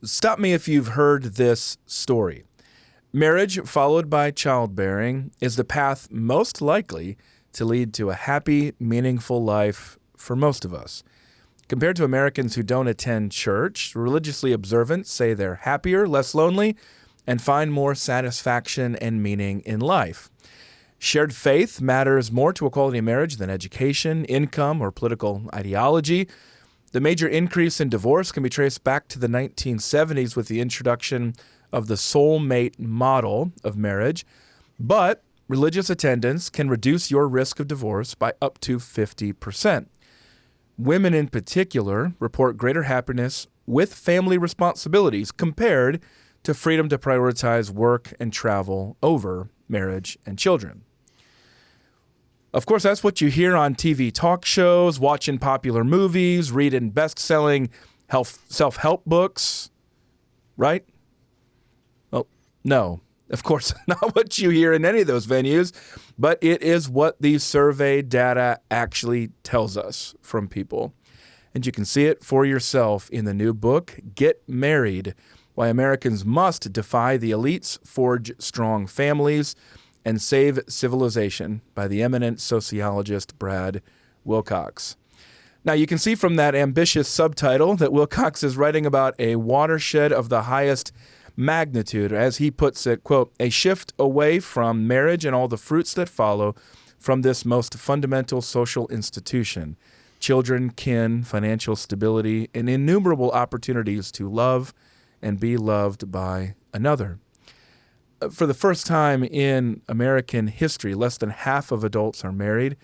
Stop me if you've heard this story. Marriage followed by childbearing is the path most likely to lead to a happy, meaningful life for most of us. Compared to Americans who don't attend church, religiously observant say they're happier, less lonely, and find more satisfaction and meaning in life. Shared faith matters more to a quality marriage than education, income, or political ideology. The major increase in divorce can be traced back to the 1970s with the introduction of the soulmate model of marriage, but religious attendance can reduce your risk of divorce by up to 50%. Women in particular report greater happiness with family responsibilities compared to freedom to prioritize work and travel over marriage and children. Of course, that's what you hear on TV talk shows, watching popular movies, reading best-selling self-help books, right? Well, no, of course, not what you hear in any of those venues, but it is what the survey data actually tells us from people. And you can see it for yourself in the new book, Get Married: Why Americans Must Defy the Elites, Forge Strong Families, and Save Civilization by the eminent sociologist Brad Wilcox. Now, you can see from that ambitious subtitle that Wilcox is writing about a watershed of the highest magnitude, as he puts it, quote, a shift away from marriage and all the fruits that follow from this most fundamental social institution: children, kin, financial stability, and innumerable opportunities to love and be loved by another. For the first time in American history, less than half of adults are married,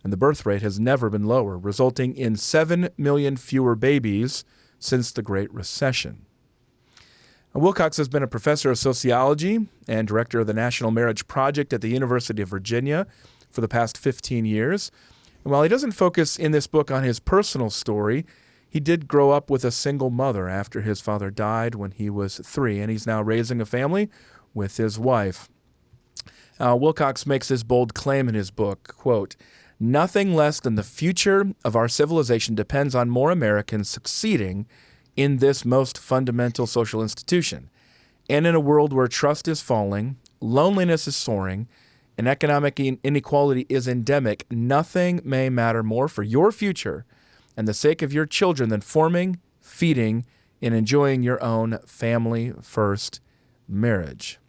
and the birth rate has never been lower, resulting in 7 million fewer babies since the Great Recession. Wilcox has been a professor of sociology and director of the National Marriage Project at the University of Virginia for the past 15 years. And while he doesn't focus in this book on his personal story, he did grow up with a single mother after his father died when he was 3, and he's now raising a family with his wife. Wilcox makes this bold claim in his book, quote, nothing less than the future of our civilization depends on more Americans succeeding in this most fundamental social institution. And in a world where trust is falling, loneliness is soaring, and economic inequality is endemic, nothing may matter more for your future and the sake of your children than forming, feeding, and enjoying your own family-first marriage.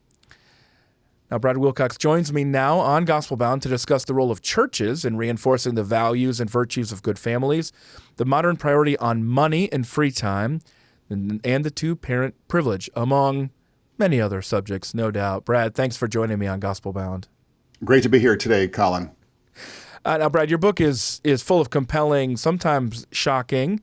Now, Brad Wilcox joins me now on Gospelbound to discuss the role of churches in reinforcing the values and virtues of good families, the modern priority on money and free time, and the two-parent privilege, among many other subjects, no doubt. Brad, thanks for joining me on Gospelbound. Great to be here today, Collin. Now, Brad, your book is full of compelling, sometimes shocking,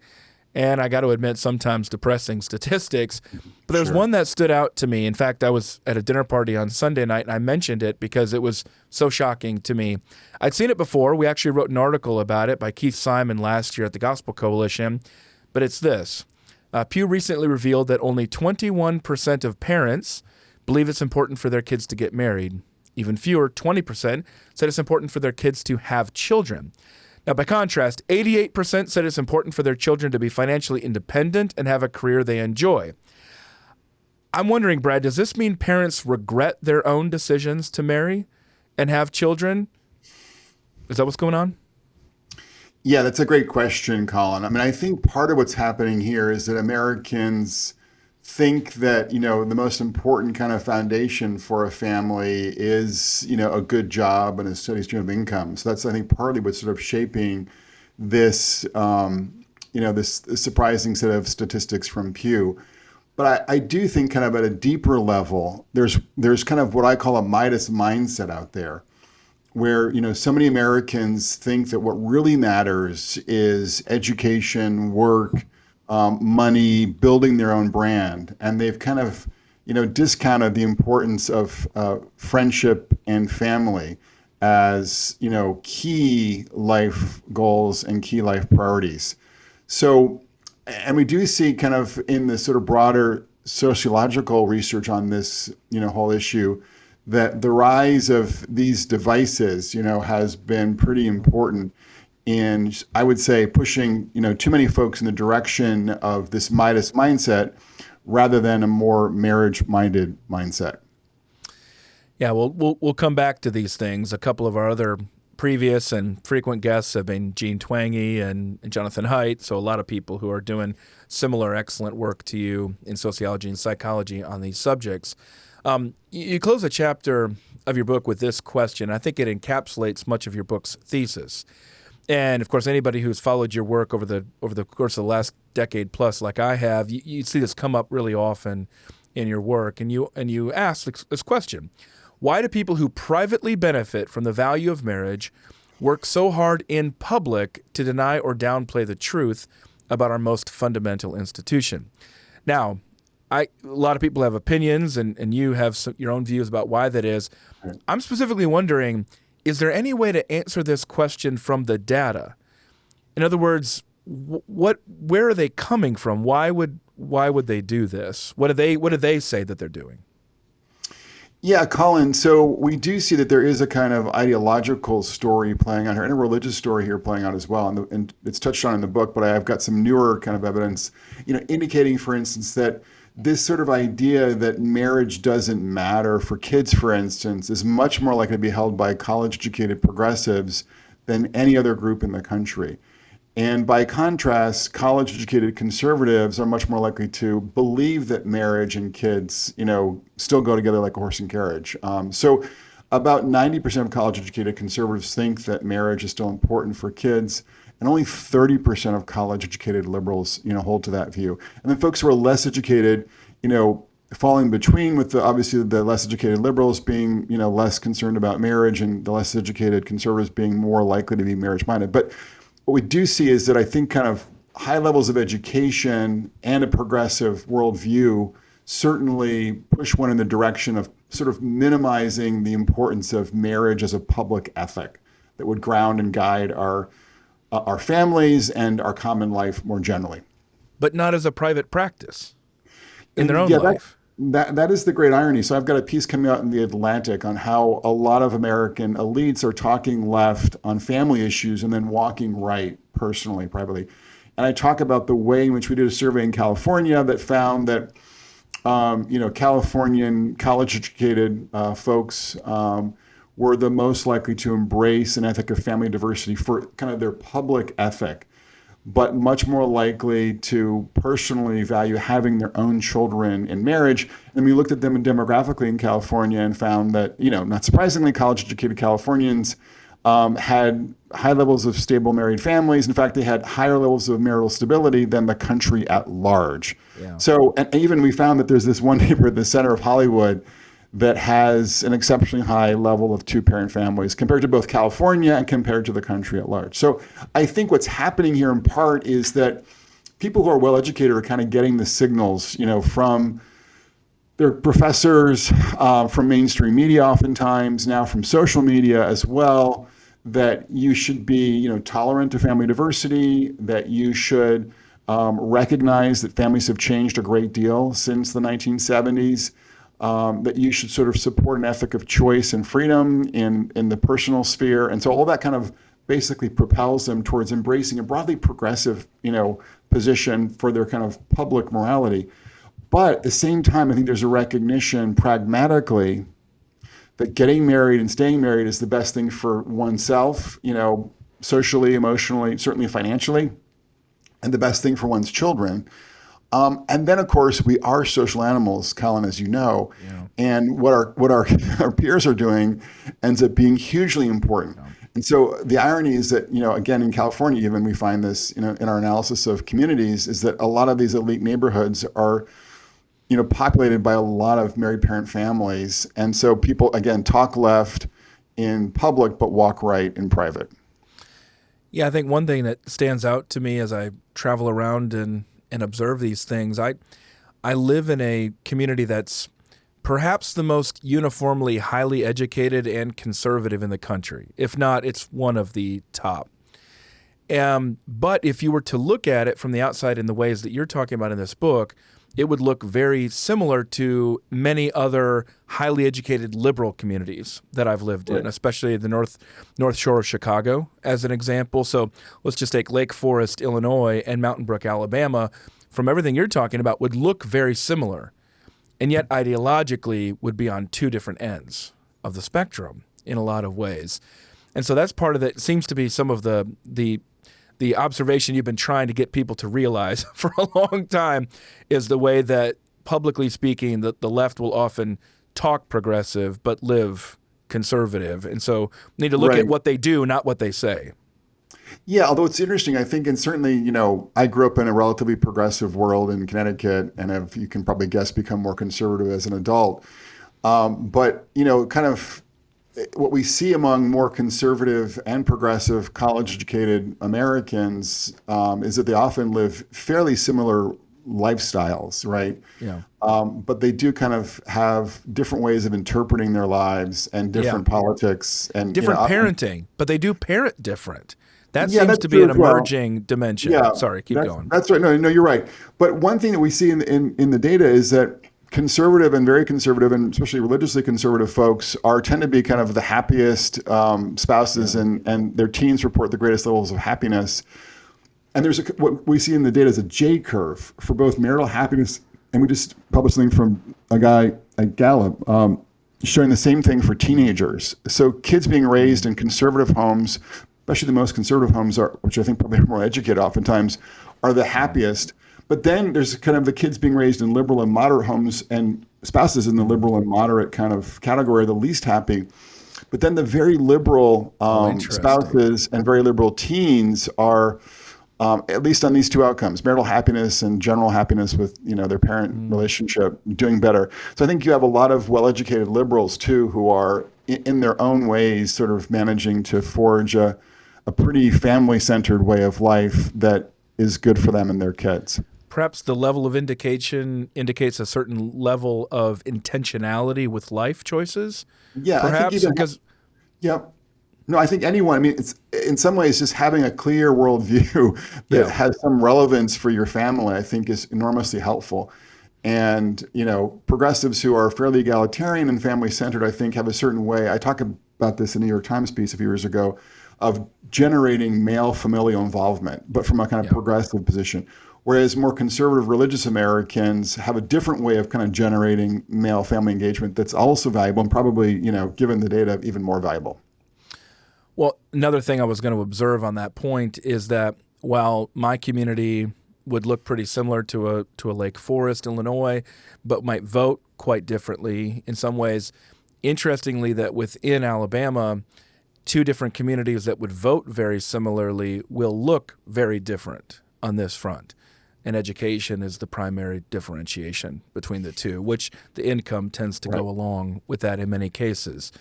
and I got to admit, sometimes depressing statistics. But there's one that stood out to me. In fact, I was at a dinner party on Sunday night, and I mentioned it because it was so shocking to me. I'd seen it before. We actually wrote an article about it by Keith Simon last year at the Gospel Coalition. But it's this. Pew recently revealed that only 21% of parents believe it's important for their kids to get married. Even fewer, 20%, said it's important for their kids to have children. Now, by contrast, 88% said it's important for their children to be financially independent and have a career they enjoy. I'm wondering, Brad, does this mean parents regret their own decisions to marry and have children? Is that what's going on? Yeah, that's a great question, Collin. I mean, I think part of what's happening here is that Americans think that, the most important kind of foundation for a family is, a good job and a steady stream of income. So that's, I think, partly what's sort of shaping this, this surprising set of statistics from Pew. But I do think kind of at a deeper level, there's kind of what I call a Midas mindset out there, where, so many Americans think that what really matters is education, work, money, building their own brand. And they've kind of, discounted the importance of friendship and family as, key life goals and key life priorities. So, and we do see kind of in the sort of broader sociological research on this, whole issue, that the rise of these devices, has been pretty important in, I would say, pushing, too many folks in the direction of this Midas mindset rather than a more marriage-minded mindset. Yeah, we'll come back to these things. A couple of our other previous and frequent guests have been Gene Twangy and Jonathan Haidt, so a lot of people who are doing similar excellent work to you in sociology and psychology on these subjects. You close a chapter of your book with this question. I think it encapsulates much of your book's thesis. And of course, anybody who's followed your work over the course of the last decade plus, like I have, you see this come up really often in your work. And you ask this question: why do people who privately benefit from the value of marriage work so hard in public to deny or downplay the truth about our most fundamental institution? Now, a lot of people have opinions, and you have your own views about why that is. I'm specifically wondering, is there any way to answer this question from the data? In other words, where are they coming from? Why would they do this? What do they say that they're doing? Yeah, Collin, so we do see that there is a kind of ideological story playing out here and a religious story here playing out as well. And it's touched on in the book, but I've got some newer kind of evidence, indicating, for instance, that this sort of idea that marriage doesn't matter for kids, for instance, is much more likely to be held by college-educated progressives than any other group in the country. And by contrast, college-educated conservatives are much more likely to believe that marriage and kids, still go together like a horse and carriage. So about 90% of college-educated conservatives think that marriage is still important for kids, and only 30% of college-educated liberals, hold to that view. And then folks who are less educated, falling between, with obviously the less educated liberals being, less concerned about marriage, and the less educated conservatives being more likely to be marriage-minded. But what we do see is that I think kind of high levels of education and a progressive worldview certainly push one in the direction of sort of minimizing the importance of marriage as a public ethic that would ground and guide our families and our common life more generally. But not as a private practice in their own life. That is the great irony. So I've got a piece coming out in The Atlantic on how a lot of American elites are talking left on family issues and then walking right personally, privately. And I talk about the way in which we did a survey in California that found that, Californian college-educated folks were the most likely to embrace an ethic of family diversity for kind of their public ethic, but much more likely to personally value having their own children in marriage. And we looked at them demographically in California and found that, not surprisingly, college-educated Californians had high levels of stable married families. In fact, they had higher levels of marital stability than the country at large. Yeah. So, and even we found that there's this one neighborhood in the center of Hollywood that has an exceptionally high level of two-parent families compared to both California and compared to the country at large. So I think what's happening here in part is that people who are well-educated are kind of getting the signals, from their professors, from mainstream media oftentimes, now from social media as well, that you should be, tolerant of family diversity, that you should recognize that families have changed a great deal since the 1970s, that you should sort of support an ethic of choice and freedom in the personal sphere. And so all that kind of basically propels them towards embracing a broadly progressive, position for their kind of public morality. But at the same time, I think there's a recognition pragmatically that getting married and staying married is the best thing for oneself, socially, emotionally, certainly financially, and the best thing for one's children. And then, of course, we are social animals, Collin, as you know, yeah. And what our our peers are doing ends up being hugely important. Yeah. And so the irony is that, again, in California, even we find this, in our analysis of communities, is that a lot of these elite neighborhoods are, populated by a lot of married parent families. And so people, again, talk left in public, but walk right in private. Yeah, I think one thing that stands out to me as I travel around and observe these things, I live in a community that's perhaps the most uniformly highly educated and conservative in the country. If not, it's one of the top. But if you were to look at it from the outside in the ways that you're talking about in this book, it would look very similar to many other highly educated liberal communities that I've lived in, especially the North Shore of Chicago as an example. So let's just take Lake Forest, Illinois, and Mountain Brook, Alabama from everything you're talking about, would look very similar, and yet ideologically would be on two different ends of the spectrum in a lot of ways. And so that's part of it. Seems to be some of the observation you've been trying to get people to realize for a long time, is the way that, publicly speaking, that the left will often talk progressive but live conservative. And so we need to look at what they do, not what they say. Yeah, although it's interesting, I think, and certainly, I grew up in a relatively progressive world in Connecticut, and have, you can probably guess, become more conservative as an adult. But, kind of what we see among more conservative and progressive college-educated Americans is that they often live fairly similar lifestyles, right? Yeah. But they do kind of have different ways of interpreting their lives and different politics and different parenting, but they do parent different. That seems to be an emerging dimension. Yeah, sorry, keep going. That's right. No, you're right. But one thing that we see in the data is that conservative and very conservative, and especially religiously conservative folks, tend to be kind of the happiest spouses, and their teens report the greatest levels of happiness. And there's what we see in the data is a J curve for both marital happiness, and we just published something from a guy at Gallup showing the same thing for teenagers. So kids being raised in conservative homes, especially the most conservative homes, which I think probably are more educated oftentimes, are the happiest. But then there's kind of the kids being raised in liberal and moderate homes, and spouses in the liberal and moderate kind of category are the least happy. But then the very liberal spouses and very liberal teens are, at least on these two outcomes, marital happiness and general happiness with their parent relationship, doing better. So I think you have a lot of well-educated liberals too, who are in their own ways sort of managing to forge a pretty family-centered way of life that is good for them and their kids. Perhaps the level of indication indicates a certain level of intentionality with life choices. Yeah, perhaps because. Yeah. No, I think anyone, it's in some ways just having a clear worldview that has some relevance for your family, I think, is enormously helpful. And, progressives who are fairly egalitarian and family-centered, I think, have a certain way. I talk about this in a New York Times piece a few years ago, of generating male familial involvement, but from a kind of progressive position. Whereas more conservative religious Americans have a different way of kind of generating male family engagement that's also valuable, and probably, given the data, even more valuable. Well, another thing I was going to observe on that point is that while my community would look pretty similar to a Lake Forest, Illinois, but might vote quite differently in some ways, interestingly, that within Alabama, two different communities that would vote very similarly will look very different on this front. And education is the primary differentiation between the two, which the income tends to go along with that in many cases.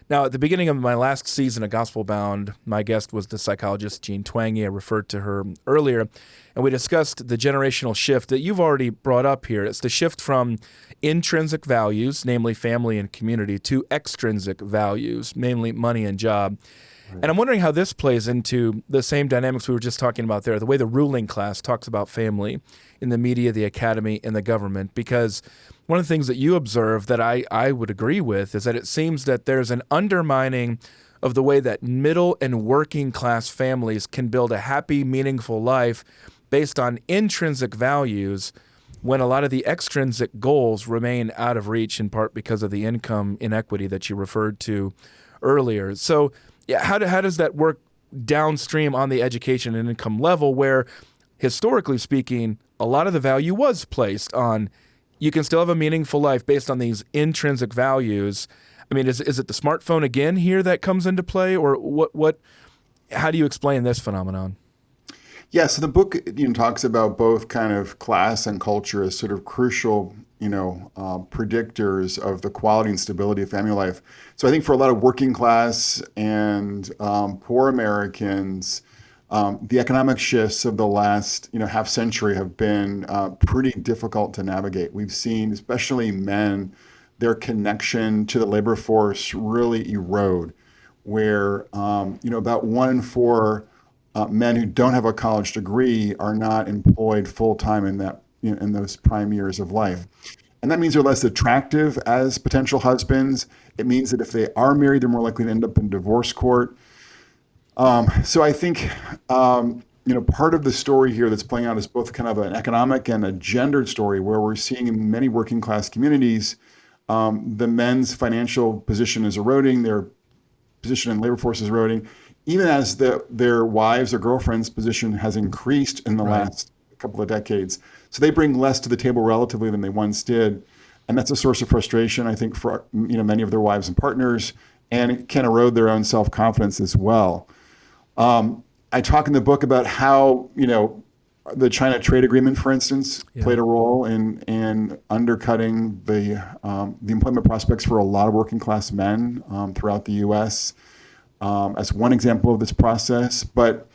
Now, at the beginning of my last season of Gospelbound, my guest was the psychologist Jean Twenge. I referred to her earlier, and we discussed the generational shift that you've already brought up here. It's the shift from intrinsic values, namely family and community, to extrinsic values, namely money and job. Right. And I'm wondering how this plays into the same dynamics we were just talking about there, the way the ruling class talks about family in the media, the academy, and the government, because one of the things that you observe that I would agree with is that it seems that there's an undermining of the way that middle and working class families can build a happy, meaningful life based on intrinsic values when a lot of the extrinsic goals remain out of reach, in part because of the income inequity that you referred to earlier. So how does that work downstream on the education and income level where, historically speaking, a lot of the value was placed on you can still have a meaningful life based on these intrinsic values? I mean, is it the smartphone again here that comes into play, or what? How do you explain this phenomenon? Yeah, so the book talks about both kind of class and culture as sort of crucial, predictors of the quality and stability of family life. So I think for a lot of working class and poor Americans, the economic shifts of the last half century have been pretty difficult to navigate. We've seen, especially men, their connection to the labor force really erode, where about 1 in 4 men who don't have a college degree are not employed full time in that in those prime years of life. And that means they're less attractive as potential husbands. It means that if they are married, they're more likely to end up in divorce court. So I think part of the story here that's playing out is both kind of an economic and a gendered story, where we're seeing in many working class communities, the men's financial position is eroding, their position in labor force is eroding, even as their wives or girlfriends' position has increased in the last couple of decades. So they bring less to the table relatively than they once did. And that's a source of frustration, I think, for many of their wives and partners, and it can erode their own self-confidence as well. I talk in the book about how, the China trade agreement, for instance, played a role in undercutting the employment prospects for a lot of working class men throughout the U.S. As one example of this process. But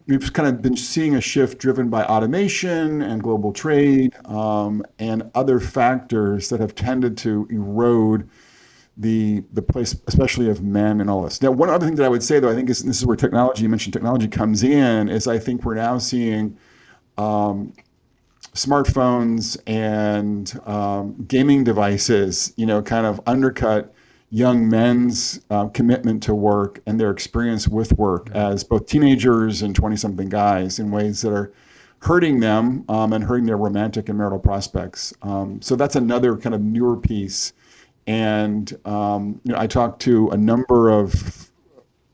we've kind of been seeing a shift driven by automation and global trade and other factors that have tended to erode the place, especially of men and all this. Now, one other thing that I would say, though, I think this is where technology, you mentioned technology, comes in, is I think we're now seeing smartphones and gaming devices, kind of undercut young men's commitment to work and their experience with work as both teenagers and 20-something guys in ways that are hurting them and hurting their romantic and marital prospects. So that's another kind of newer piece. And I talked to a number of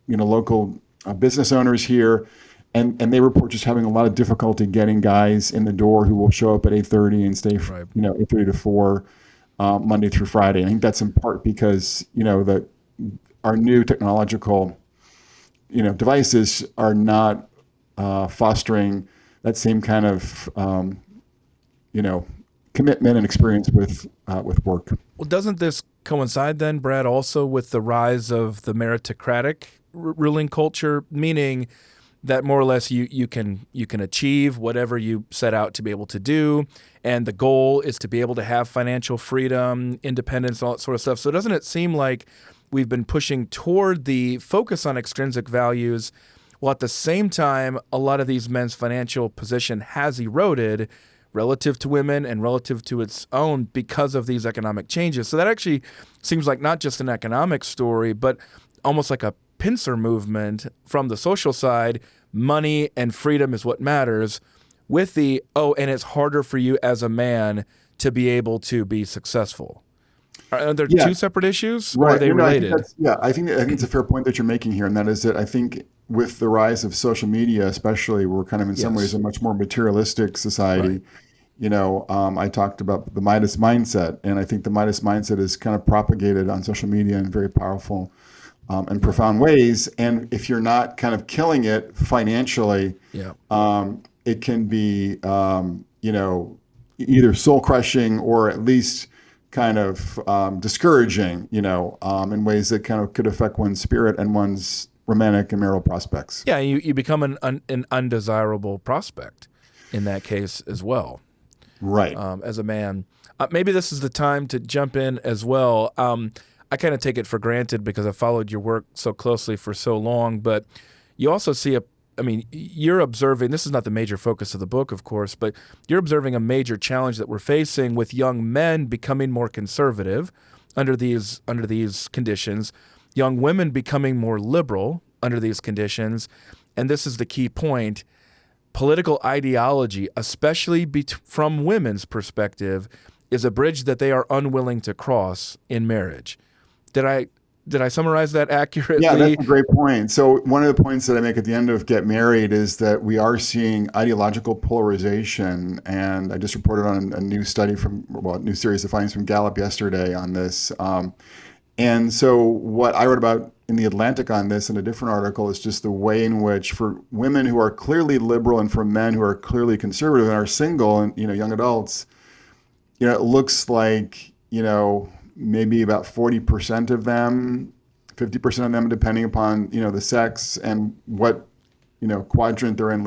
local business owners here, and they report just having a lot of difficulty getting guys in the door who will show up at 8:30 and stay 8:30 to 4 Monday through Friday. I think that's in part because our new technological devices are not fostering that same kind of commitment and experience with work. Well, doesn't this coincide then, Brad, also with the rise of the meritocratic ruling culture, meaning that more or less you can achieve whatever you set out to be able to do, and the goal is to be able to have financial freedom, independence, all that sort of stuff. So doesn't it seem like we've been pushing toward the focus on extrinsic values, while at the same time a lot of these men's financial position has eroded relative to women and relative to its own because of these economic changes? So that actually seems like not just an economic story, but almost like a pincer movement from the social side. Money and freedom is what matters, with the, and it's harder for you as a man to be able to be successful. Are there two separate issues, or are they related? I think it's a fair point that you're making here, and that is that I think with the rise of social media, especially, we're kind of in some ways a much more materialistic society. Right. I talked about the Midas mindset, and I think the Midas mindset is kind of propagated on social media in very powerful and profound ways. And if you're not kind of killing it financially, it can be, either soul crushing or at least kind of discouraging, in ways that kind of could affect one's spirit and one's romantic and marital prospects. Yeah, you become an undesirable prospect in that case as well. Right. As a man. Maybe this is the time to jump in as well. I kind of take it for granted because I've followed your work so closely for so long, but you also see you're observing, this is not the major focus of the book, of course, but you're observing a major challenge that we're facing with young men becoming more conservative under these conditions, young women becoming more liberal under these conditions, and this is the key point. Political ideology, especially from women's perspective, is a bridge that they are unwilling to cross in marriage. Did I summarize that accurately? Yeah, that's a great point. So one of the points that I make at the end of Get Married is that we are seeing ideological polarization, and I just reported on a new study a new series of findings from Gallup yesterday on this. And so what I wrote about in The Atlantic on this in a different article is just the way in which, for women who are clearly liberal and for men who are clearly conservative and are single and young adults, it looks like maybe about 40% of them, 50% of them, depending upon the sex and what quadrant they're in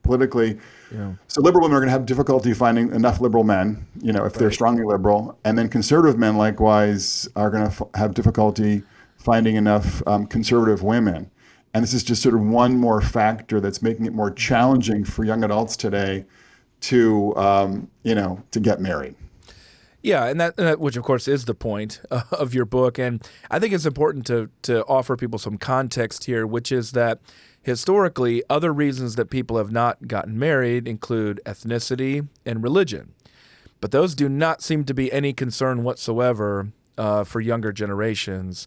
politically. Yeah. So liberal women are going to have difficulty finding enough liberal men, if they're strongly liberal, and then conservative men likewise are going to have difficulty finding enough conservative women. And this is just sort of one more factor that's making it more challenging for young adults today to get married. Yeah, and that which of course is the point of your book, and I think it's important to offer people some context here, which is that historically, other reasons that people have not gotten married include ethnicity and religion, but those do not seem to be any concern whatsoever for younger generations.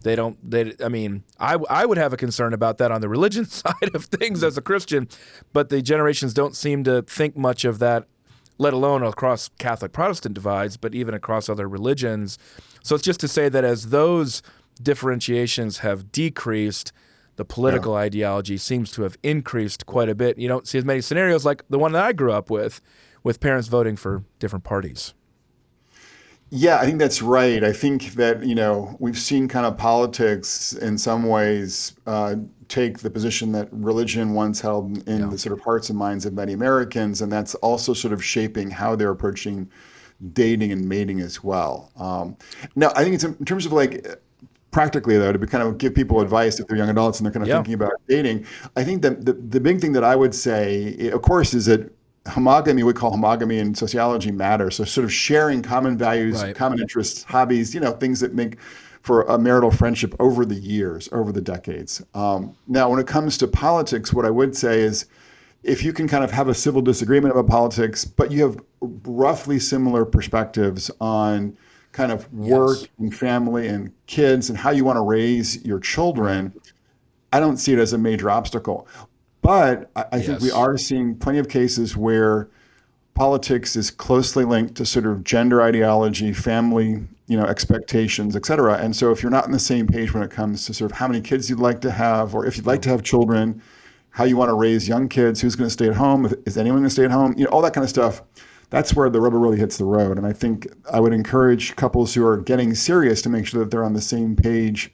They don't. I mean, I would have a concern about that on the religion side of things as a Christian, but the generations don't seem to think much of that, let alone across Catholic Protestant divides, but even across other religions. So it's just to say that as those differentiations have decreased, the political ideology seems to have increased quite a bit. You don't see as many scenarios like the one that I grew up with parents voting for different parties. Yeah, I think that's right. I think that, we've seen kind of politics in some ways take the position that religion once held in the sort of hearts and minds of many Americans, and that's also sort of shaping how they're approaching dating and mating as well. Now, I think it's in terms of like practically, though, to kind of give people advice if they're young adults and they're kind of thinking about dating, I think that the big thing that I would say, of course, is that homogamy, we call homogamy in sociology, matters. So sort of sharing common values, common interests, hobbies, things that make for a marital friendship over the years, over the decades. Now, when it comes to politics, what I would say is if you can kind of have a civil disagreement about politics, but you have roughly similar perspectives on kind of work and family and kids and how you want to raise your children, I don't see it as a major obstacle. But I think we are seeing plenty of cases where politics is closely linked to sort of gender ideology, family, expectations, et cetera. And so if you're not on the same page when it comes to sort of how many kids you'd like to have, or if you'd like to have children, how you want to raise young kids, who's going to stay at home, is anyone going to stay at home, all that kind of stuff, that's where the rubber really hits the road. And I think I would encourage couples who are getting serious to make sure that they're on the same page,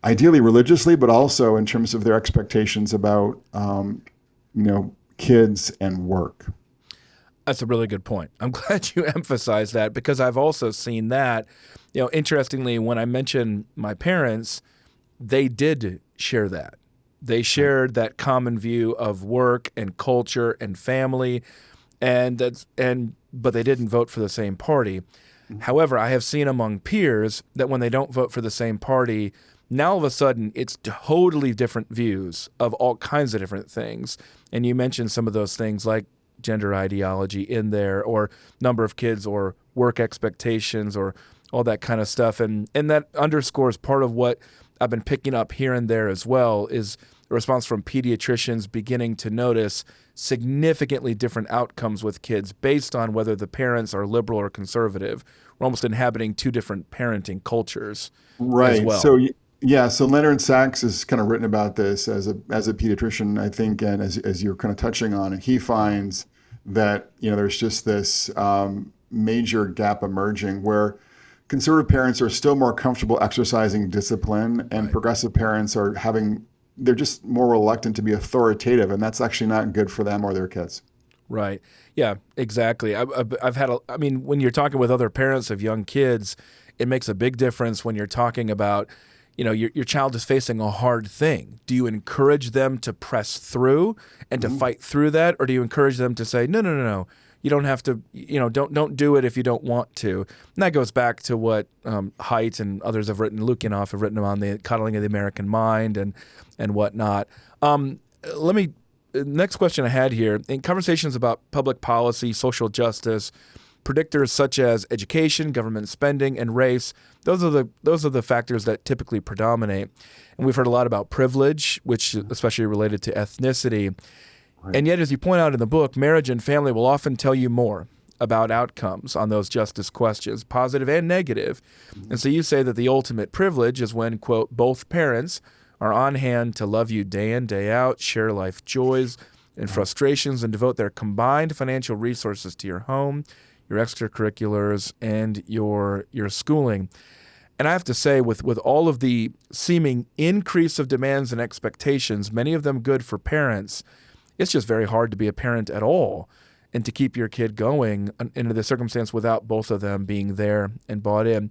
ideally religiously, but also in terms of their expectations about, kids and work. That's a really good point. I'm glad you emphasized that because I've also seen that. Interestingly, when I mentioned my parents, they did share that. They shared that common view of work and culture and family, but they didn't vote for the same party. However, I have seen among peers that when they don't vote for the same party, now all of a sudden it's totally different views of all kinds of different things. And you mentioned some of those things like gender ideology in there, or number of kids, or work expectations, or all that kind of stuff. And that underscores part of what I've been picking up here and there as well, is a response from pediatricians beginning to notice significantly different outcomes with kids based on whether the parents are liberal or conservative. We're almost inhabiting two different parenting cultures as well. So Leonard Sachs has kind of written about this as a pediatrician, I think, and as you're kind of touching on it, he finds that there's just this major gap emerging where conservative parents are still more comfortable exercising discipline, and progressive parents they're just more reluctant to be authoritative, and that's actually not good for them or their kids. Right. Yeah, exactly. I've had when you're talking with other parents of young kids, it makes a big difference when you're talking about, your child is facing a hard thing. Do you encourage them to press through and to fight through that? Or do you encourage them to say, no, you don't have to, don't do it if you don't want to? And that goes back to what Haidt and others have written, Lukyanov have written on the coddling of the American mind and whatnot. Next question I had here, in conversations about public policy, social justice, predictors such as education, government spending, and race, those are the factors that typically predominate. And we've heard a lot about privilege, which is especially related to ethnicity. Right. And yet, as you point out in the book, marriage and family will often tell you more about outcomes on those justice questions, positive and negative. And so you say that the ultimate privilege is when, quote, both parents are on hand to love you day in, day out, share life joys and frustrations, and devote their combined financial resources to your home, your extracurriculars, and your schooling. And I have to say, with all of the seeming increase of demands and expectations, many of them good for parents, it's just very hard to be a parent at all and to keep your kid going into the circumstance without both of them being there and bought in.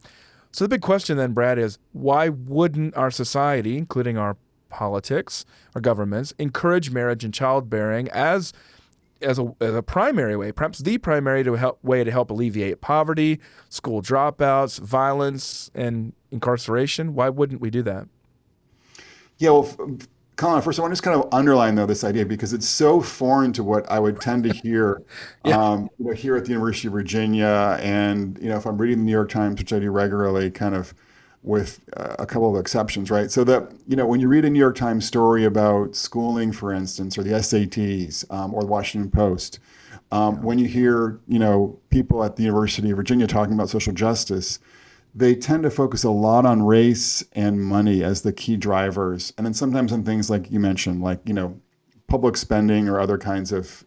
So the big question then, Brad, is why wouldn't our society, including our politics, our governments, encourage marriage and childbearing as as a primary way, perhaps the primary way to help alleviate poverty, school dropouts, violence, and incarceration. Why wouldn't we do that? Yeah, well, Colin, first I want to just kind of underline though this idea because it's so foreign to what I would tend to hear, Yeah. here at the University of Virginia, and if I'm reading the New York Times, which I do regularly, kind of with a couple of exceptions, right? So that when you read a New York Times story about schooling, for instance, or the SATs, or the Washington Post, when you hear people at the University of Virginia talking about social justice, they tend to focus a lot on race and money as the key drivers. And then sometimes on things like you mentioned, like, public spending or other kinds of,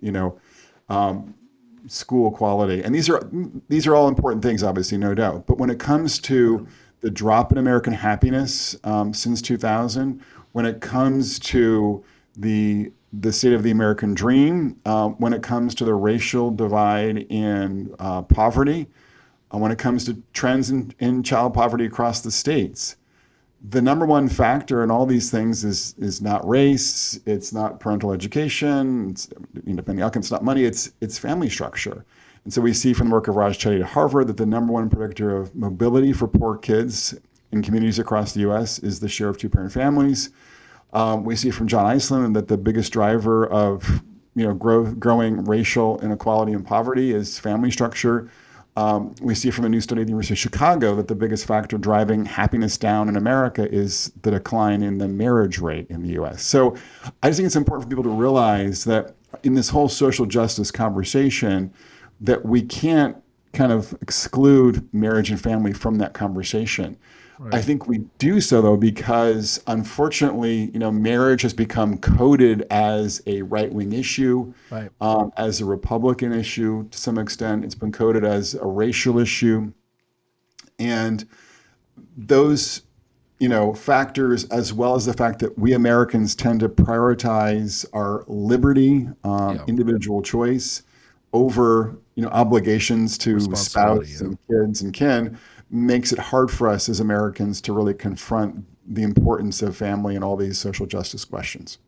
school quality. And these are all important things, obviously, no doubt. But when it comes to the drop in American happiness since 2000, when it comes to the state of the American dream, when it comes to the racial divide in poverty, when it comes to trends in child poverty across the states, the number one factor in all these things is not race, it's not parental education, it's independent outcome, it's not money, it's family structure. And so we see from the work of Raj Chetty at Harvard that the number one predictor of mobility for poor kids in communities across the U.S. is the share of two-parent families. We see from John Iceland that the biggest driver of growing racial inequality and poverty is family structure. We see from a new study at the University of Chicago that the biggest factor driving happiness down in America is the decline in the marriage rate in the U.S. So I just think it's important for people to realize that in this whole social justice conversation, that we can't kind of exclude marriage and family from that conversation. Right. I think we do so, though, because unfortunately, marriage has become coded as a right-wing issue, right. As a Republican issue to some extent. It's been coded as a racial issue. And those, factors, as well as the fact that we Americans tend to prioritize our liberty, individual choice over, obligations to spouse and kids and kin, makes it hard for us as Americans to really confront the importance of family and all these social justice questions.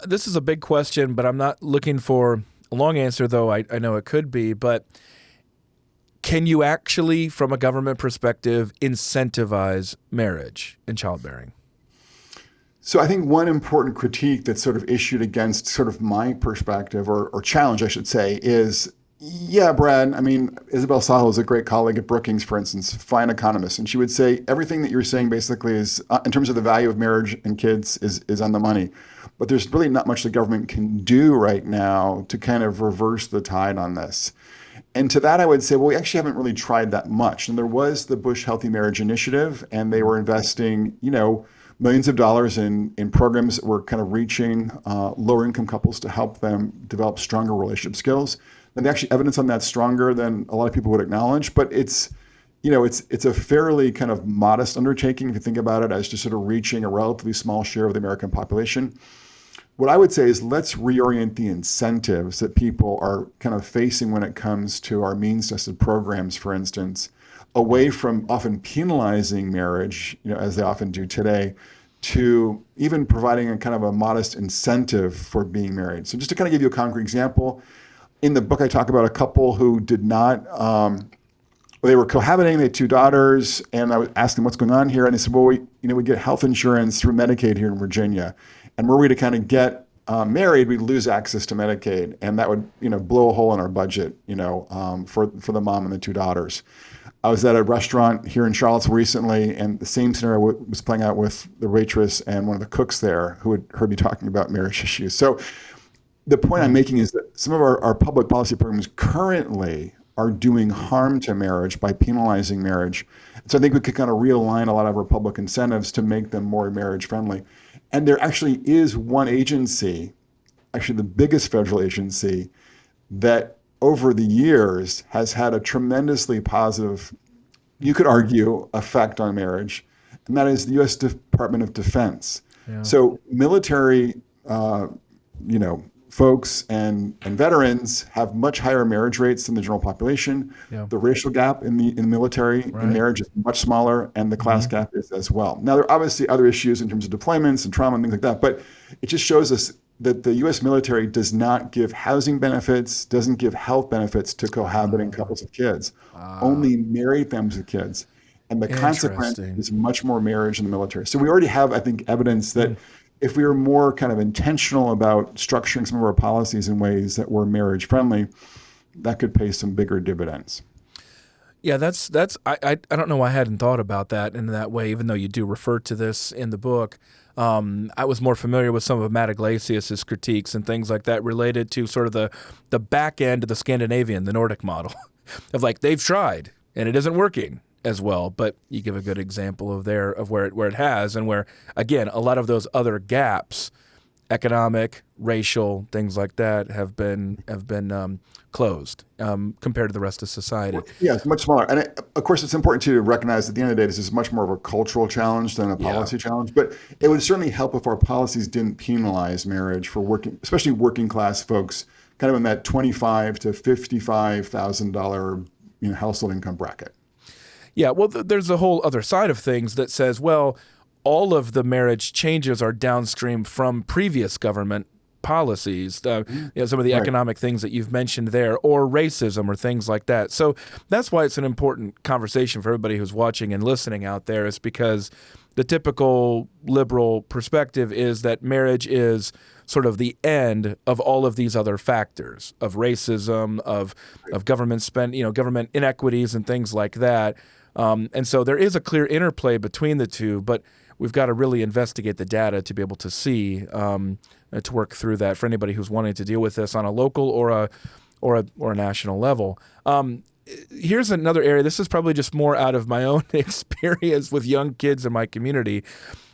This is a big question, but I'm not looking for a long answer, though I know it could be. But can you actually, from a government perspective, incentivize marriage and childbearing? So I think one important critique that's sort of issued against sort of my perspective, or challenge, I should say, is, yeah, Brad, I mean, Isabel Sahel is a great colleague at Brookings, for instance, fine economist. And she would say everything that you're saying basically is, in terms of the value of marriage and kids, is on the money. But there's really not much the government can do right now to kind of reverse the tide on this. And to that, I would say, well, we actually haven't really tried that much. And there was the Bush Healthy Marriage Initiative, and they were investing, millions of dollars in programs that were kind of reaching lower income couples to help them develop stronger relationship skills. And the actually evidence on that's stronger than a lot of people would acknowledge, but it's a fairly kind of modest undertaking if you think about it as just sort of reaching a relatively small share of the American population. What I would say is let's reorient the incentives that people are kind of facing when it comes to our means-tested programs, for instance, away from often penalizing marriage, as they often do today, to even providing a kind of a modest incentive for being married. So just to kind of give you a concrete example, in the book I talk about a couple who did not, they were cohabiting, they had two daughters, and I was asking what's going on here, and they said, well, we get health insurance through Medicaid here in Virginia, and were we to kind of get married, we'd lose access to Medicaid, and that would, blow a hole in our budget, for the mom and the two daughters. I was at a restaurant here in Charlottesville recently, and the same scenario was playing out with the waitress and one of the cooks there who had heard me talking about marriage issues. So the point I'm making is that some of our public policy programs currently are doing harm to marriage by penalizing marriage. So I think we could kind of realign a lot of our public incentives to make them more marriage friendly. And there actually is one agency, actually the biggest federal agency, that over the years has had a tremendously positive, you could argue, effect on marriage, and that is the U.S. Department of Defense. Yeah. So military, folks and veterans have much higher marriage rates than the general population. Yeah. The racial gap in the military in marriage is much smaller, and the class gap is as well. Now, there are obviously other issues in terms of deployments and trauma and things like that, but it just shows us that the U.S. military does not give housing benefits, doesn't give health benefits to cohabiting couples of kids, only married families with kids. And the consequence Interesting. is much more marriage in the military. So we already have, I think, evidence that if we were more kind of intentional about structuring some of our policies in ways that were marriage friendly, that could pay some bigger dividends. Yeah, I don't know why I hadn't thought about that in that way, even though you do refer to this in the book. I was more familiar with some of Matt Iglesias' critiques and things like that related to sort of the back end of the Scandinavian, the Nordic model of like they've tried and it isn't working as well. But you give a good example of where it has, and where again a lot of those other gaps, economic, racial, things like that, have been closed compared to the rest of society. Yeah, it's much smaller. And of course, it's important to recognize at the end of the day, this is much more of a cultural challenge than a policy challenge. But it would certainly help if our policies didn't penalize marriage for working, especially working class folks, kind of in that $25,000 to $55,000 household income bracket. Yeah, well, there's a whole other side of things that says, well, all of the marriage changes are downstream from previous government policies, some of the economic things that you've mentioned there, or racism or things like that. So that's why it's an important conversation for everybody who's watching and listening out there, is because the typical liberal perspective is that marriage is sort of the end of all of these other factors of racism, of government government inequities and things like that. And so there is a clear interplay between the two, but we've got to really investigate the data to be able to see, to work through that for anybody who's wanting to deal with this on a local or a national level. Here's another area. This is probably just more out of my own experience with young kids in my community,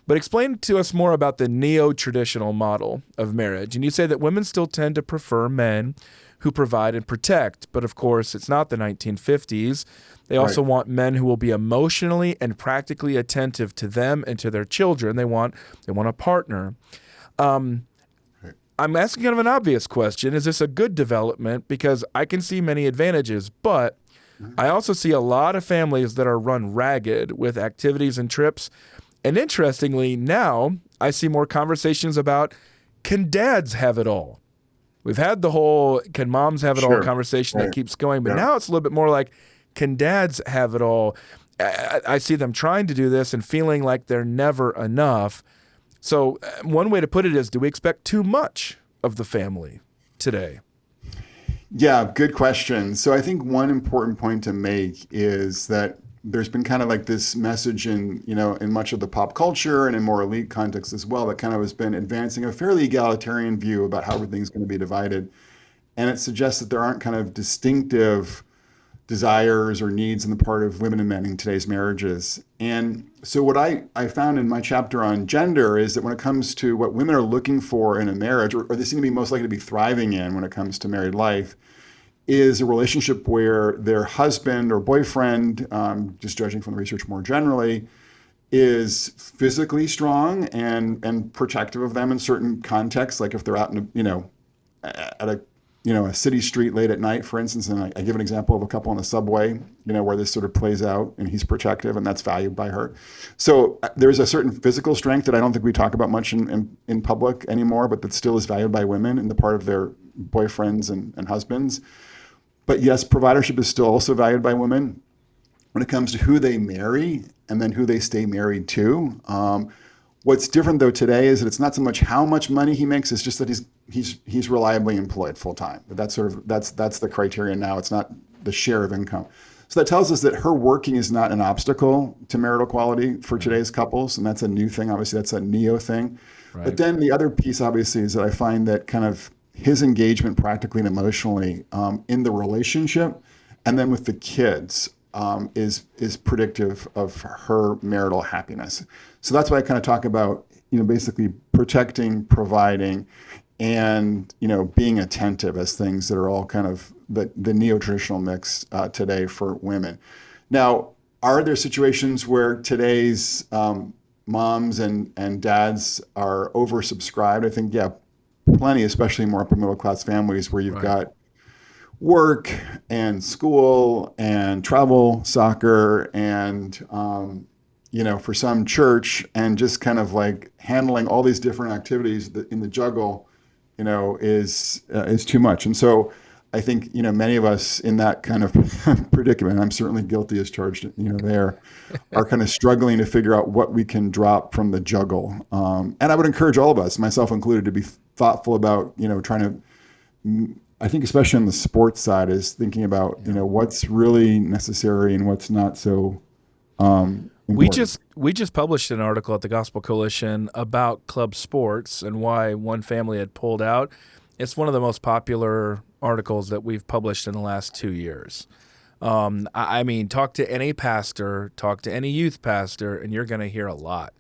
but explain to us more about the neo-traditional model of marriage. And you say that women still tend to prefer men who provide and protect, but of course it's not the 1950s. They also want men who will be emotionally and practically attentive to them and to their children. They want a partner. I'm asking kind of an obvious question. Is this a good development? Because I can see many advantages, but I also see a lot of families that are run ragged with activities and trips. And interestingly, now I see more conversations about, can dads have it all? We've had the whole can moms have it all conversation that keeps going, but now it's a little bit more like, can dads have it all? I see them trying to do this and feeling like they're never enough. So one way to put it is, do we expect too much of the family today? Yeah, good question. So I think one important point to make is that there's been kind of like this message in much of the pop culture and in more elite context as well, that kind of has been advancing a fairly egalitarian view about how everything's going to be divided. And it suggests that there aren't kind of distinctive desires or needs on the part of women and men in today's marriages. And so what I found in my chapter on gender is that when it comes to what women are looking for in a marriage, or they seem to be most likely to be thriving in when it comes to married life, is a relationship where their husband or boyfriend, just judging from the research more generally, is physically strong and protective of them in certain contexts, like if they're out in at a city street late at night, for instance. And I give an example of a couple on the subway, where this sort of plays out, and he's protective, and that's valued by her. So there's a certain physical strength that I don't think we talk about much in public anymore, but that still is valued by women in the part of their boyfriends and husbands. But yes, providership is still also valued by women. When it comes to who they marry and then who they stay married to, what's different though today is that it's not so much how much money he makes; it's just that he's reliably employed full time. But that's the criteria now. It's not the share of income. So that tells us that her working is not an obstacle to marital quality for today's couples, and that's a new thing. Obviously, that's a neo thing. Right. But then the other piece, obviously, is that I find that kind of his engagement practically and emotionally in the relationship, and then with the kids, is predictive of her marital happiness. So that's why I kind of talk about, basically protecting, providing, and, being attentive as things that are all kind of the neo-traditional mix today for women. Now, are there situations where today's moms and dads are oversubscribed? I think, yeah, plenty, especially more upper middle class families where you've got work and school and travel, soccer, and for some church, and just kind of like handling all these different activities in the juggle is too much. And so I think, many of us in that kind of predicament, I'm certainly guilty as charged, there, are kind of struggling to figure out what we can drop from the juggle. And I would encourage all of us, myself included, to be thoughtful about, trying to, I think especially on the sports side, is thinking about, what's really necessary and what's not so important. We just published an article at the Gospel Coalition about club sports and why one family had pulled out. It's one of the most popular articles that we've published in the last 2 years. I mean, talk to any pastor, talk to any youth pastor, and you're going to hear a lot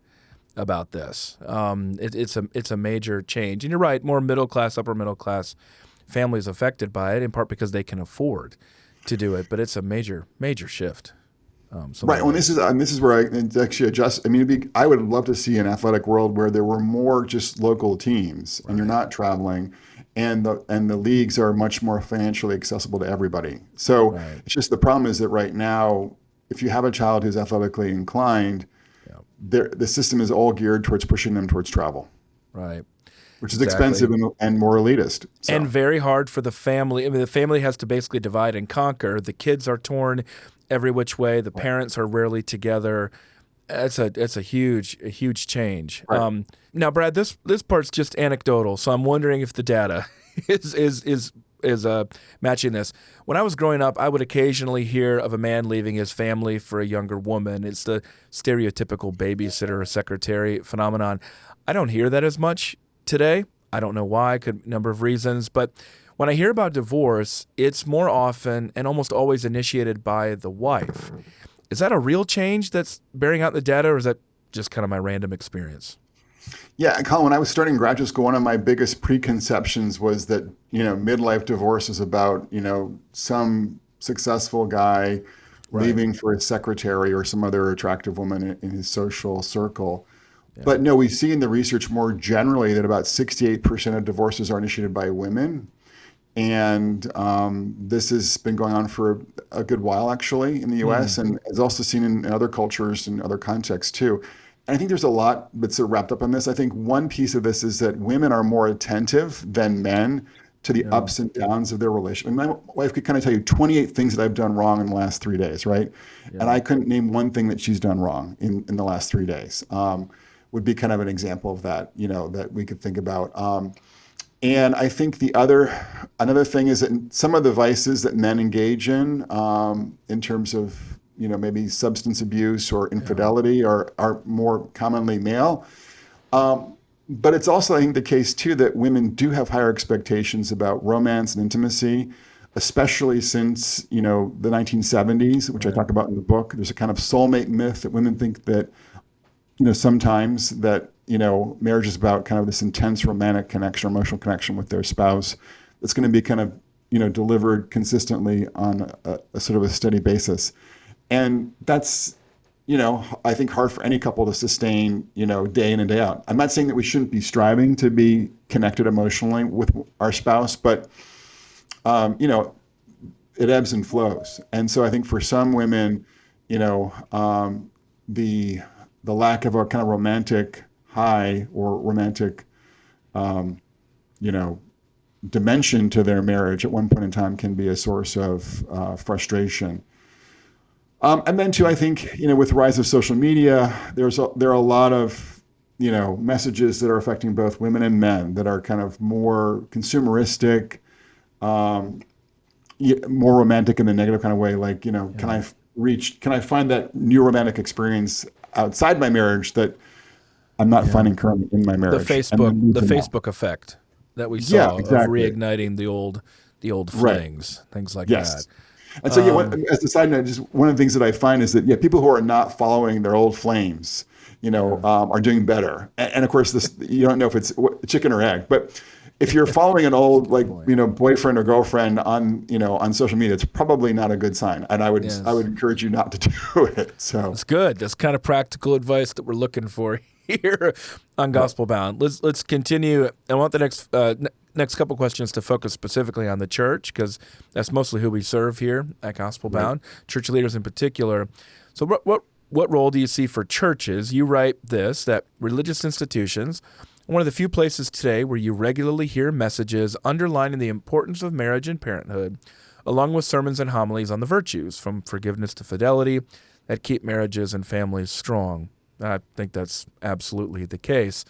about this. It's a major change. And you're right, more middle class, upper middle class families affected by it, in part because they can afford to do it. But it's a major shift. Right. Well, this is where I actually adjust. I mean, I would love to see an athletic world where there were more just local teams, and you're not traveling, and the leagues are much more financially accessible to everybody. So it's just, the problem is that right now, if you have a child who's athletically inclined, the system is all geared towards pushing them towards travel. Right. Which is expensive and more elitist. So. And very hard for the family. I mean, the family has to basically divide and conquer. The kids are torn every which way. The parents are rarely together. It's a huge change. Right. Now, Brad, this part's just anecdotal, so I'm wondering if the data is matching this. When I was growing up, I would occasionally hear of a man leaving his family for a younger woman. It's the stereotypical babysitter or secretary phenomenon. I don't hear that as much today. I don't know why. Could number of reasons, but when I hear about divorce, it's more often and almost always initiated by the wife. Is that a real change that's bearing out in the data, or is that just kind of my random experience? Yeah, Collin, when I was starting graduate school, one of my biggest preconceptions was that, midlife divorce is about, some successful guy leaving for his secretary or some other attractive woman in his social circle. Yeah. But no, we see in the research more generally that about 68% of divorces are initiated by women. And this has been going on for a good while, actually, in the U.S. and is also seen in other cultures and other contexts, too. And I think there's a lot that's sort of wrapped up in this. I think one piece of this is that women are more attentive than men to the ups and downs of their relationship. And my wife could kind of tell you 28 things that I've done wrong in the last 3 days, right? Yeah. And I couldn't name one thing that she's done wrong in the last 3 days. Would be kind of an example of that, that we could think about. And I think another thing is that some of the vices that men engage in terms of, maybe substance abuse or infidelity are more commonly male. But it's also, I think, the case, too, that women do have higher expectations about romance and intimacy, especially since, the 1970s, which I talk about in the book. There's a kind of soulmate myth that women think that, sometimes that, marriage is about kind of this intense romantic connection, emotional connection with their spouse that's going to be kind of, delivered consistently on a sort of a steady basis. And that's, I think hard for any couple to sustain, day in and day out. I'm not saying that we shouldn't be striving to be connected emotionally with our spouse, but, it ebbs and flows. And so I think for some women, the lack of a kind of romantic high or romantic, dimension to their marriage at one point in time can be a source of frustration. And then too, I think, with the rise of social media, there are a lot of, messages that are affecting both women and men that are kind of more consumeristic, more romantic in the negative kind of way. Like, can I find that new romantic experience outside my marriage that I'm not finding currently in my marriage? The Facebook effect that we saw of reigniting the old flings, things like that. And so, as a side note, just one of the things that I find is that, people who are not following their old flames, are doing better. And of course, you don't know if it's chicken or egg, but if you're following an old, boyfriend or girlfriend on social media, it's probably not a good sign. And I would encourage you not to do it. So it's good. That's kind of practical advice that we're looking for here on Gospelbound. Let's continue. I want the next couple questions to focus specifically on the church, because that's mostly who we serve here at Gospelbound, church leaders in particular. So what role do you see for churches? You write that religious institutions one of the few places today where you regularly hear messages underlining the importance of marriage and parenthood, along with sermons and homilies on the virtues, from forgiveness to fidelity, that keep marriages and families strong. I think that's absolutely the case.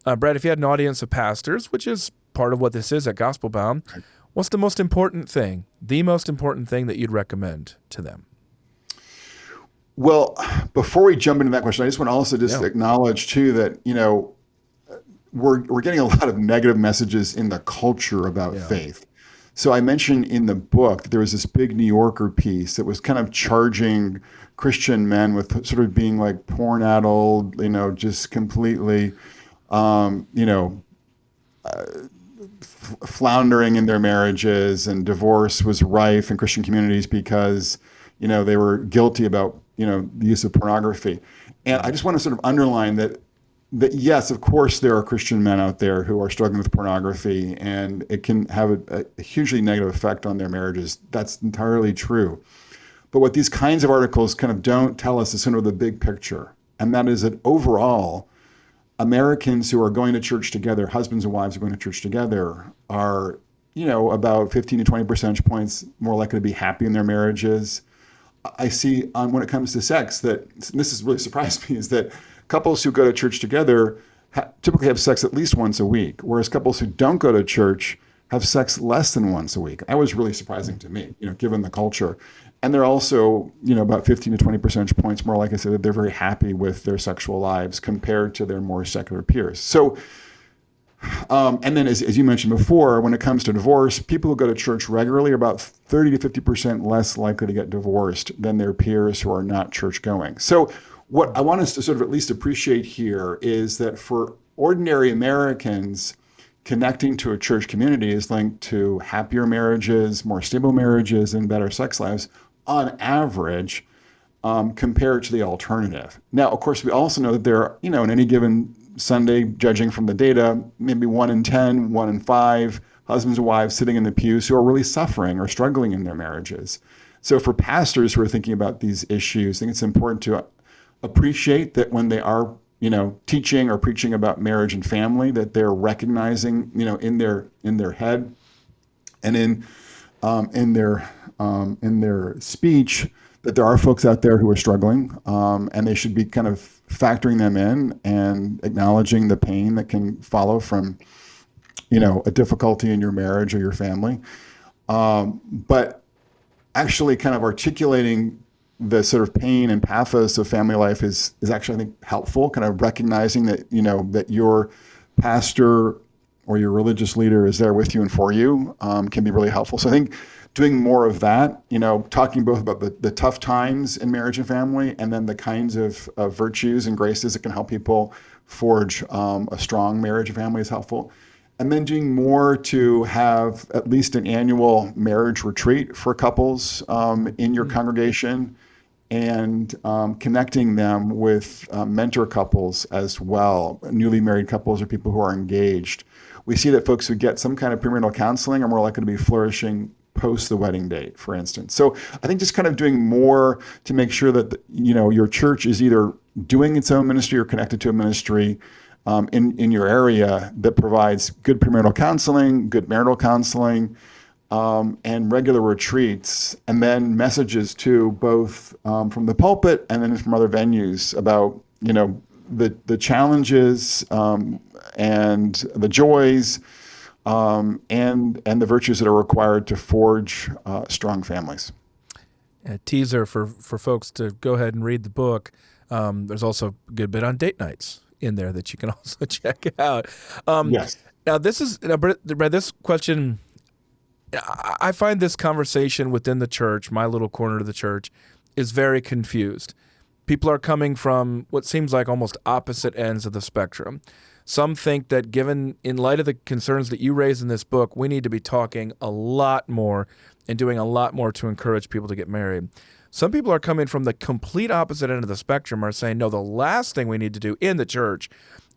Brad, if you had an audience of pastors, which is part of what this is at Gospelbound, what's the most important thing that you'd recommend to them? Well, before we jump into that question, I just want to also acknowledge too that, we're getting a lot of negative messages in the culture about faith. So I mentioned in the book that there was this big New Yorker piece that was kind of charging Christian men with sort of being like porn-addled, just completely, floundering in their marriages, and divorce was rife in Christian communities because, they were guilty about, the use of pornography. And I just want to sort of underline that yes, of course, there are Christian men out there who are struggling with pornography, and it can have a hugely negative effect on their marriages. That's entirely true. But what these kinds of articles kind of don't tell us is sort of the big picture. And that is that overall, Americans who are going to church together, husbands and wives who are going to church together, are, about 15 to 20 percentage points more likely to be happy in their marriages. I see when it comes to sex that, and this has really surprised me, is that couples who go to church together typically have sex at least once a week, whereas couples who don't go to church have sex less than once a week. That was really surprising to me, given the culture. And they're also, about 15 to 20 percentage points more, like I said, they're very happy with their sexual lives compared to their more secular peers. So, and then as you mentioned before, when it comes to divorce, people who go to church regularly are about 30 to 50% less likely to get divorced than their peers who are not church going. So what I want us to sort of at least appreciate here is that for ordinary Americans, connecting to a church community is linked to happier marriages, more stable marriages, and better sex lives on average, compared to the alternative. Now, of course, we also know that there are, in any given Sunday, judging from the data, maybe 1 in 10, 1 in 5 husbands and wives sitting in the pews who are really suffering or struggling in their marriages. So for pastors who are thinking about these issues, I think it's important to appreciate that when they are, teaching or preaching about marriage and family, that they're recognizing, in their head and in their speech, that there are folks out there who are struggling, and they should be kind of factoring them in and acknowledging the pain that can follow from, a difficulty in your marriage or your family. But actually kind of articulating the sort of pain and pathos of family life is actually, I think, helpful, kind of recognizing that, that your pastor or your religious leader is there with you and for you, can be really helpful. So I think doing more of that, talking both about the tough times in marriage and family, and then the kinds of virtues and graces that can help people forge a strong marriage and family is helpful. And then doing more to have at least an annual marriage retreat for couples in your congregation, and connecting them with mentor couples as well, newly married couples or people who are engaged. We see that folks who get some kind of premarital counseling are more likely to be flourishing post the wedding date, for instance. So I think just kind of doing more to make sure that your church is either doing its own ministry or connected to a ministry in your area that provides good premarital counseling, good marital counseling, and regular retreats, and then messages too, both from the pulpit and then from other venues about the challenges and the joys and the virtues that are required to forge strong families. A teaser for folks to go ahead and read the book. There's also a good bit on date nights in there that you can also check out. Yes. Now, this question, I find this conversation within the church, my little corner of the church, is very confused. People are coming from what seems like almost opposite ends of the spectrum. Some think that given, in light of the concerns that you raise in this book, we need to be talking a lot more and doing a lot more to encourage people to get married. Some people are coming from the complete opposite end of the spectrum, are saying, no, the last thing we need to do in the church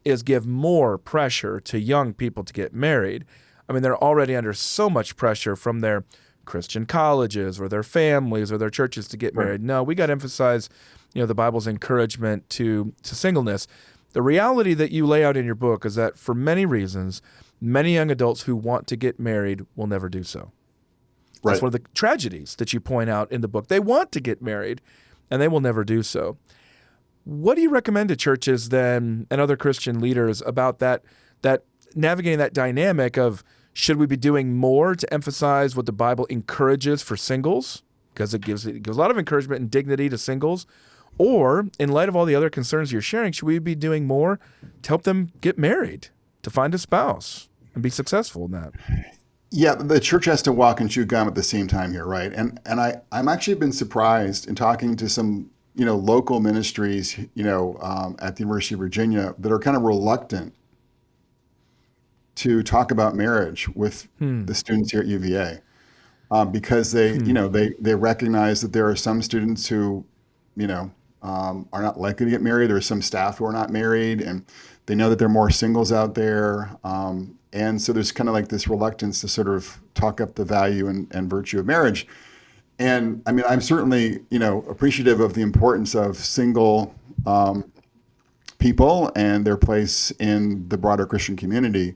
is give more pressure to young people to get married. I mean, they're already under so much pressure from their Christian colleges or their families or their churches to get married. No, we got to emphasize, the Bible's encouragement to singleness. The reality that you lay out in your book is that for many reasons, many young adults who want to get married will never do so. That's Right. one of the tragedies that you point out in the book. They want to get married, and they will never do so. What do you recommend to churches then and other Christian leaders about that navigating that dynamic of, should we be doing more to emphasize what the Bible encourages for singles, because it gives a lot of encouragement and dignity to singles, or in light of all the other concerns you're sharing, should we be doing more to help them get married, to find a spouse and be successful in that? Yeah, the church has to walk and chew gum at the same time here, right? And I'm actually been surprised in talking to some local ministries at the University of Virginia that are kind of reluctant to talk about marriage with the students here at UVA, because they recognize that there are some students who are not likely to get married. There are some staff who are not married, and they know that there are more singles out there. And so there's kind of like this reluctance to sort of talk up the value and virtue of marriage. And I mean, I'm certainly, appreciative of the importance of single people and their place in the broader Christian community.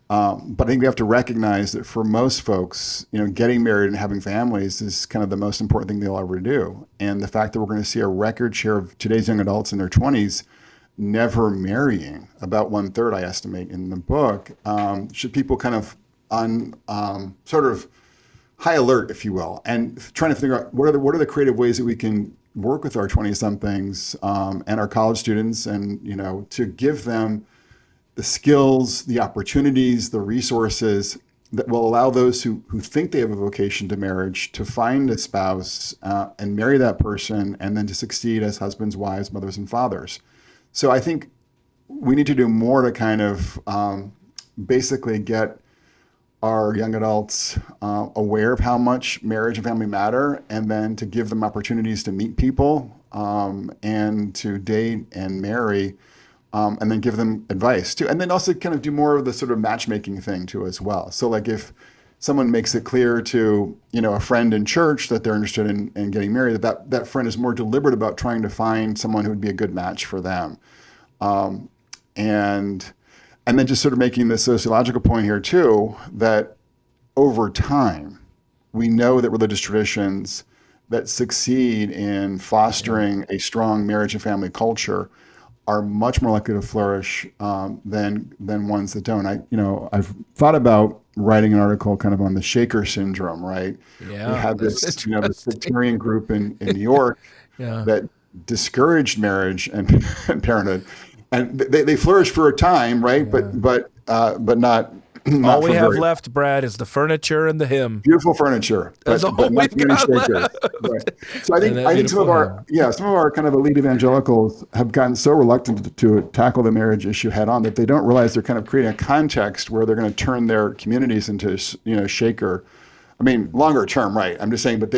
But I think we have to recognize that for most folks, getting married and having families is kind of the most important thing they'll ever do. And the fact that we're going to see a record share of today's young adults in their 20s never marrying, about 1/3, I estimate in the book, should people kind of on sort of high alert, if you will, and trying to figure out what are the creative ways that we can work with our 20-somethings and our college students, and to give them the skills, the opportunities, the resources that will allow those who think they have a vocation to marriage to find a spouse and marry that person, and then to succeed as husbands, wives, mothers, and fathers. So I think we need to do more to kind of basically get our young adults aware of how much marriage and family matter, and then to give them opportunities to meet people and to date and marry, and then give them advice too. And then also kind of do more of the sort of matchmaking thing too as well. So like if someone makes it clear to a friend in church that they're interested in getting married, that friend is more deliberate about trying to find someone who would be a good match for them. And then just sort of making the sociological point here too, that over time, we know that religious traditions that succeed in fostering a strong marriage and family culture are much more likely to flourish than ones that don't. I've thought about writing an article kind of on the Shaker syndrome, right? Yeah, we have this sectarian group in New York that discouraged marriage and parenthood, and they flourish for a time, right? Yeah. But not. All we have left, Brad, is the furniture and the hymn. Beautiful furniture. That's all we've got left. Right. So I think some of our kind of elite evangelicals have gotten so reluctant to tackle the marriage issue head on that they don't realize they're kind of creating a context where they're going to turn their communities into Shaker. I mean, longer term, right? I'm just saying, but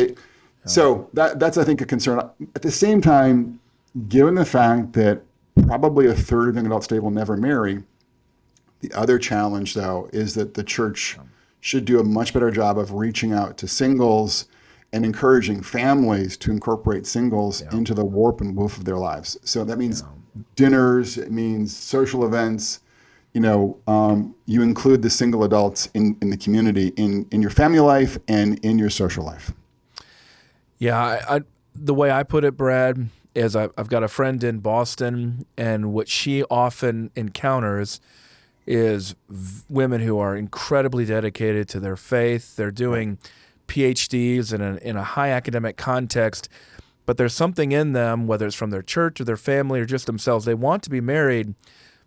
so that's I think a concern. At the same time, given the fact that probably 1/3 of young adults today will never marry, the other challenge, though, is that the church should do a much better job of reaching out to singles and encouraging families to incorporate singles into the warp and woof of their lives. So that means dinners, it means social events. You include the single adults in the community, in your family life and in your social life. Yeah, the way I put it, Brad, is I've got a friend in Boston, and what she often encounters is women who are incredibly dedicated to their faith. They're doing PhDs in a high academic context, but there's something in them, whether it's from their church or their family or just themselves, they want to be married,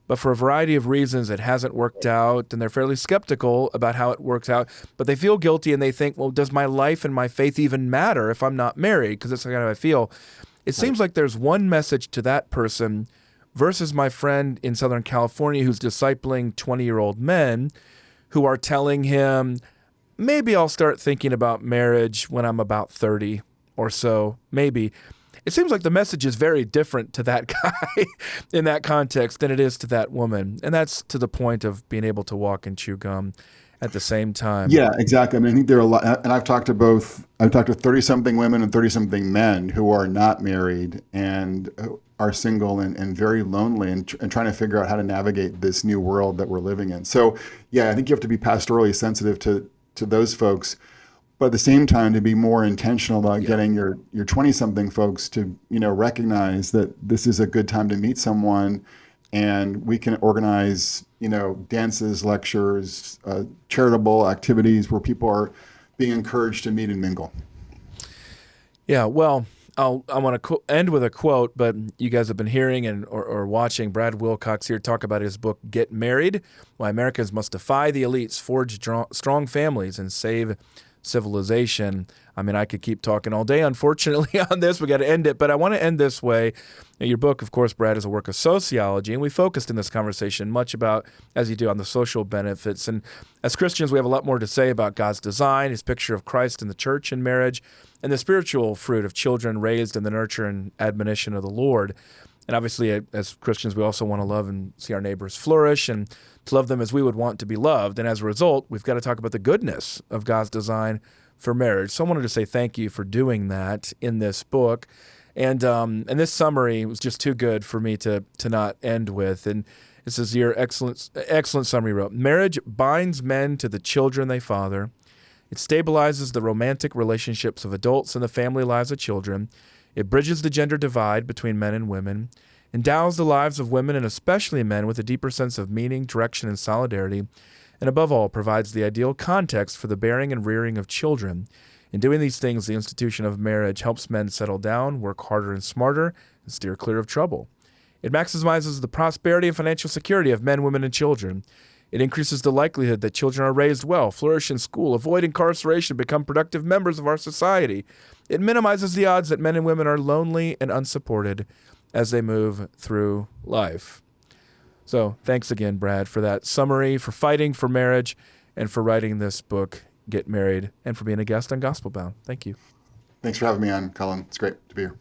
but for a variety of reasons it hasn't worked out, and they're fairly skeptical about how it works out, but they feel guilty and they think, well, does my life and my faith even matter if I'm not married? Because that's kind of how I feel. It seems like there's one message to that person versus my friend in Southern California who's discipling 20-year-old men who are telling him, maybe I'll start thinking about marriage when I'm about 30 or so, maybe. It seems like the message is very different to that guy in that context than it is to that woman. And that's to the point of being able to walk and chew gum at the same time. Yeah, exactly. I mean, I think there are a lot, and I've talked to 30-something women and 30-something men who are not married and are single and very lonely and trying to figure out how to navigate this new world that we're living in. So, yeah, I think you have to be pastorally sensitive to those folks, but at the same time to be more intentional about getting your 20-something folks to, recognize that this is a good time to meet someone, and we can organize, dances, lectures, charitable activities where people are being encouraged to meet and mingle. Yeah, well, I want to end with a quote, but you guys have been hearing or watching Brad Wilcox here talk about his book, Get Married, Why Americans Must Defy the Elites, Forge Strong Families, and Save Civilization. I mean, I could keep talking all day, unfortunately, on this. We got to end it, but I want to end this way. Your book, of course, Brad, is a work of sociology, and we focused in this conversation much about, as you do, on the social benefits. And as Christians, we have a lot more to say about God's design, his picture of Christ in the church and marriage, and the spiritual fruit of children raised in the nurture and admonition of the Lord. And obviously, as Christians, we also want to love and see our neighbors flourish and to love them as we would want to be loved. And as a result, we've got to talk about the goodness of God's design for marriage. So I wanted to say thank you for doing that in this book. And this summary was just too good for me to not end with. And this is your excellent summary you wrote. Marriage binds men to the children they father. It stabilizes the romantic relationships of adults and the family lives of children. It bridges the gender divide between men and women, endows the lives of women and especially men with a deeper sense of meaning, direction, and solidarity, and above all, provides the ideal context for the bearing and rearing of children. In doing these things, the institution of marriage helps men settle down, work harder and smarter, and steer clear of trouble. It maximizes the prosperity and financial security of men, women, and children. It increases the likelihood that children are raised well, flourish in school, avoid incarceration, become productive members of our society. It minimizes the odds that men and women are lonely and unsupported as they move through life. So thanks again, Brad, for that summary, for fighting for marriage, and for writing this book, Get Married, and for being a guest on Gospelbound. Thank you. Thanks for having me on, Collin. It's great to be here.